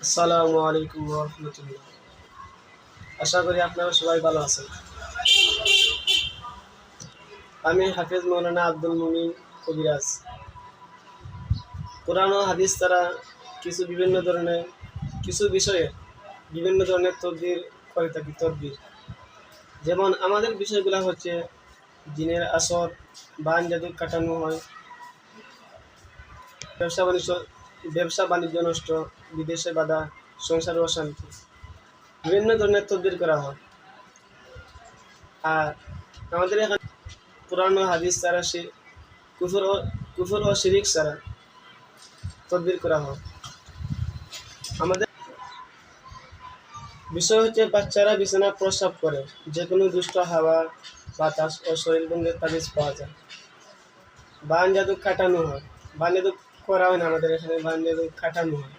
আসসালামু আলাইকুম ওয়া রাহমাতুল্লাহ। আশা করি আপনারা সবাই ভালো আছেন। আমি হাফেজ মৌলানা আব্দুল মুমিন কবিরাজ। কোরআন ও হাদিস দ্বারা কিছু বিষয়ে বিভিন্ন ধরনের তদবির করে থাকি। যেমন আমাদের বিষয়গুলো হচ্ছে জিনের আসর, বান জাদু কাটানো হয়, ব্যবসা বাণিজ্য নষ্ট, বিদেশে বাধা, সংসারে অশান্তি, বিভিন্ন ধরনের তদবির করা হয়। আর আমাদের এখানে কোরআন ও হাদিস ছাড়া কুফর ও শিরিক ছাড়া তদবির করা হয়। আমাদের বিষয় হচ্ছে বাচ্চারা বিছানা প্রস্রাব করে, যে কোনো দুষ্ট হাওয়া, বাতাস ও শরীরভঙ্গের তাবিজ পাওয়া যায়। বান জাদু কাটানো হয়, বান জাদু করা হয় না, আমাদের এখানে বান জাদু কাটানো হয়।